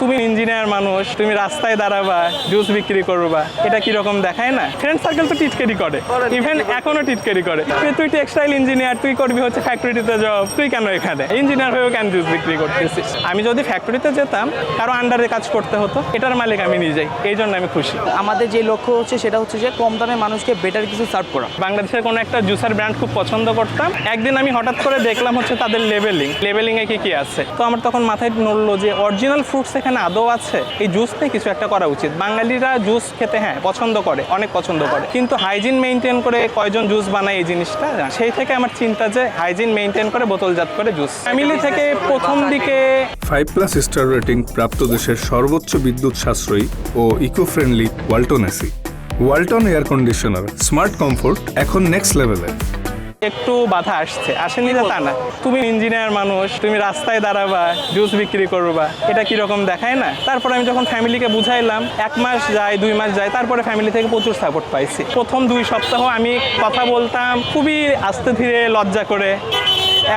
তুমি ইঞ্জিনিয়ার মানুষ, তুমি রাস্তায় দাঁড়াবা, জুস বিক্রি করবা, এটা কিরকম দেখায় না? ফ্রেন্ড সার্কেল তো টিটকেরি করে, ইভেন এখনো টিটকেরি করে। তুই টেক্সটাইল ইঞ্জিনিয়ার, তুই করবি হচ্ছে ফ্যাক্টরিতে জব, তুই কেন এখানে ইঞ্জিনিয়ার হয়েও কেন জুস বিক্রি করতেছিস? আমি যদি ফ্যাক্টরিতে যেতাম, কারো আন্ডারে কাজ করতে হতো, এটার মালিক আমি নিজেই, এই জন্য আমি খুশি। আমাদের যে লক্ষ্য হচ্ছে সেটা হচ্ছে যে কম দামে মানুষকে বেটার কিছু সার্ভ করা। বাংলাদেশের কোনো একটা জুসার ব্র্যান্ড খুব পছন্দ করতাম। একদিন আমি হঠাৎ করে দেখলাম হচ্ছে তাদের লেবেলিংয়ে কি আছে। তো আমার তখন মাথায় নড়লো যে অরিজিনাল ফ্রুটস এখানে আদৌ আছে। এই জুস নিয়ে কিছু একটা করা উচিত। বাঙালিরা জুস খেতে পছন্দ করে, অনেক পছন্দ করে, কিন্তু হাইজিন মেনটেন করে কয়জন জুস বানায় এই জিনিসটা। সেই থেকে আমার চিন্তা যে হাইজিন মেনটেন করে বোতলজাত করে জুস। ফ্যামিলি থেকে প্রথম দিকে 5+ স্টার রেটিং প্রাপ্ত দেশের সর্বোচ্চ বিদ্যুৎ সাশ্রয়ী ও eco friendly Walton AC. Walton air conditioner, smart comfort এখন নেক্সট লেভেলে। একটু বাধা আসেনি যে তা না। তুমি ইঞ্জিনিয়ার মানুষ, তুমি রাস্তায় দাঁড়াবা, জুস বিক্রি করবা, এটা কিরকম দেখায় না? তারপরে আমি যখন ফ্যামিলিকে বুঝাইলাম, 1 মাস যায়, 2 মাস যায়, তারপরে ফ্যামিলি থেকে প্রচুর সাপোর্ট পাইছি। প্রথম 2 সপ্তাহ আমি কথা বলতাম খুবই আস্তে ধীরে, লজ্জা করে।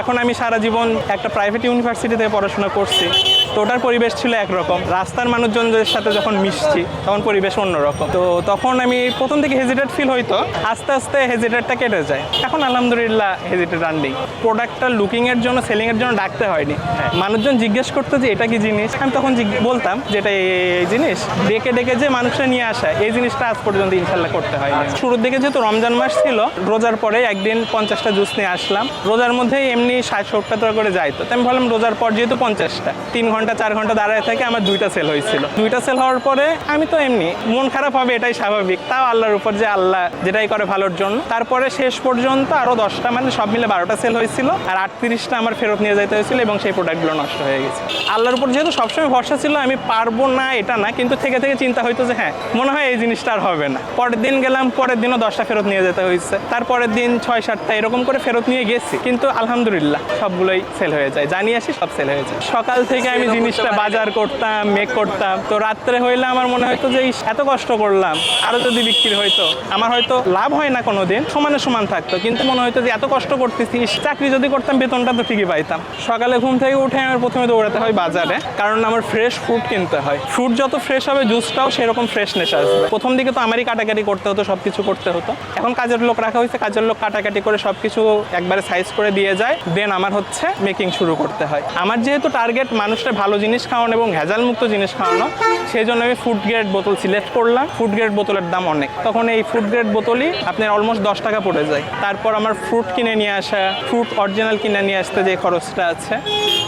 এখন আমি সারা জীবন একটা প্রাইভেট ইউনিভার্সিটিতে পড়াশোনা করছি, তো ওটার পরিবেশ ছিল একরকম। রাস্তার মানুষজনদের সাথে যখন মিশছি তখন পরিবেশ অন্যরকম। তো তখন আমি প্রথম থেকে হেজিটেট ফিল হইতো, আস্তে আস্তে হেজিটেটটা কেটে যায়। এখন আলহামদুলিল্লাহ হেজিটেট আর নেই। প্রোডাক্টটা লুকিংয়ের জন্য, সেলিংয়ের জন্য ডাকতে হয়নি। মানুষজন জিজ্ঞেস করতো যে এটা কি জিনিস, আমি তখন বলতাম যে এটা এই জিনিস। ডেকে ডেকে যে মানুষরা নিয়ে আসা, এই জিনিসটা আজ পর্যন্ত ইনশাল্লাহ করতে হয়নি। শুরুর দিকে যেহেতু রমজান মাস ছিল, রোজার পরে একদিন 50টা জুস নিয়ে আসলাম। রোজার মধ্যে এমনি 60-70 টাকা করে যাইতো। তো আমি ভাবলাম রোজার পর যেহেতু 50টা, 3 ঘন্টা 4 ঘন্টা দাঁড়ায় থেকে আমার 2টা সেল হয়েছিল। 2টা সেল হওয়ার পরে আমি তো এমনি মন খারাপ হবে, এটাই স্বাভাবিক। তাও আল্লাহর উপর যে আল্লাহ যেটাই করে ভালোর জন্য। তারপরে শেষ পর্যন্ত আরো 10টা, মানে সব মিলে 12টা সেল হয়েছিল, আর 38টা আমার ফেরত নিয়ে যেতে হয়েছিল এবং সেই প্রোডাক্টগুলো নষ্ট হয়ে গেছে। আল্লাহর উপর যেহেতু সবসময় ভরসা ছিল, আমি পারবো না এটা না, কিন্তু থেকে থেকে চিন্তা হইতো যে মনে হয় এই জিনিসটা আর হবে না। পরের দিন গেলাম, পরের দিনও 10টা ফেরত নিয়ে যেতে হয়েছে। তারপরের দিন 6-7টা এরকম করে ফেরত নিয়ে গেছি, কিন্তু আলহামদুলিল্লাহ সবগুলোই সেল হয়ে যায়। জানিয়ে আসি সব সেল হয়ে যায়। সকাল থেকে আমি জিনিসটা বাজার করতাম, মেক করতাম। তো রাত্রে হইলে আমার মনে হয়তো যে এত কষ্ট করলাম, আরো যদি বিক্রি হইতো, আমার হয়তো লাভ হয় না কোনোদিন, সমানে সমান থাকতো, কিন্তু মনে হয়তো যে এত কষ্ট করতেছি, চাকরি যদি করতাম বেতনটা তো ঠিকই পাইতাম। সকালে ঘুম থেকে উঠে আমার প্রথমে দৌড়াতে হয় বাজারে, কারণ আমার ফ্রেশ ফ্রুট কিনতে হয়। ফ্রুট যত ফ্রেশ হবে, জুসটাও সেরকম ফ্রেশনেস আসবে। প্রথম দিকে তো আমারই কাটাকাটি করতে হতো, সবকিছু করতে হতো। এখন কাজের লোক রাখা হয়েছে, কাজের লোক কাটাকাটি করে সবকিছু একবারে সাইজ করে দিয়ে যায়। দেন আমার হচ্ছে মেকিং শুরু করতে হয়। আমার যেহেতু টার্গেট মানুষটা ভালো জিনিস খাওয়ানো এবং ভেজালমুক্ত জিনিস খাওয়ানো, সেই জন্য আমি ফুড গ্রেড বোতল সিলেক্ট করলাম। ফুড গ্রেড বোতলের দাম অনেক, তখন এই ফুড গ্রেড বোতলই আপনার অলমোস্ট 10 টাকা পড়ে যায়। তারপর আমার ফ্রুট কিনে নিয়ে আসা, ফ্রুট অরিজিনাল কিনে নিয়ে আসতে যে খরচটা আছে,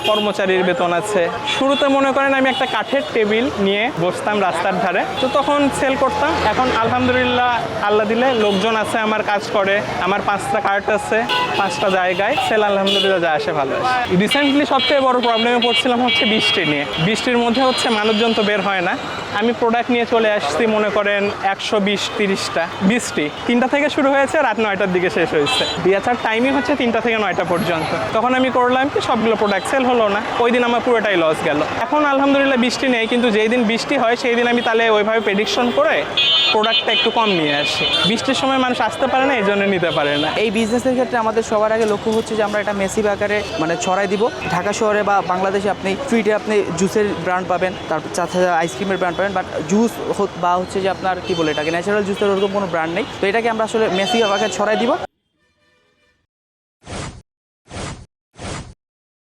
কর্মচারীর বেতন আছে। শুরুতে মনে করেন আমি একটা কাঠের টেবিল নিয়ে বসতাম রাস্তার ধারে, তো তখন সেল করতাম। এখন আলহামদুলিল্লাহ আল্লাহ দিলে লোকজন আছে, আমার কাজ করে, আমার 5টা কার্ট আছে, 5টা জায়গায় সেল আলহামদুলিল্লাহ যা আসে ভালো আসে। রিসেন্টলি সবচেয়ে বড় প্রবলেমে পড়ছিলাম হচ্ছে বৃষ্টি নিয়ে। বৃষ্টির মধ্যে হচ্ছে মানুষজন তো বের হয় না। আমি প্রোডাক্ট নিয়ে চলে আসছি মনে করেন 120-30টা। বৃষ্টি 3টা থেকে শুরু হয়েছে, রাত 9টার দিকে শেষ হয়েছে। বেচার টাইমই হচ্ছে 3টা থেকে 9টা পর্যন্ত। তখন আমি করলাম কি, সবগুলো প্রোডাক্ট সেল হলো না। ওই দিন আমার পুরোটাই লস গেল। এখন আলহামদুলিল্লাহ বৃষ্টি নেই, কিন্তু যেই দিন বৃষ্টি হয় সেই দিন আমি তাহলে ওইভাবে প্রেডিকশন করে প্রোডাক্টটা একটু কম নিয়ে আসি। বৃষ্টির সময় মানুষ আসতে পারে না, এই জন্য নিতে পারে না। এই বিজনেসের ক্ষেত্রে আমাদের সবার আগে লক্ষ্য হচ্ছে যে আমরা এটা মেসিভ আকারে ছড়াই দিব। ঢাকা শহরে বা বাংলাদেশে আপনি স্ট্রিটে আপনি জুসের ব্র্যান্ড পাবেন, তারপর তাছাড়া আইসক্রিমের ব্র্যান্ড পাবেন, বাট জুস বা হচ্ছে যে আপনার কি বলে এটাকে ন্যাচারাল জুসের ওরকম কোনো ব্র্যান্ড নেই। তো এটাকে আমরা আসলে মেসিভ আকারে ছড়াই দিব।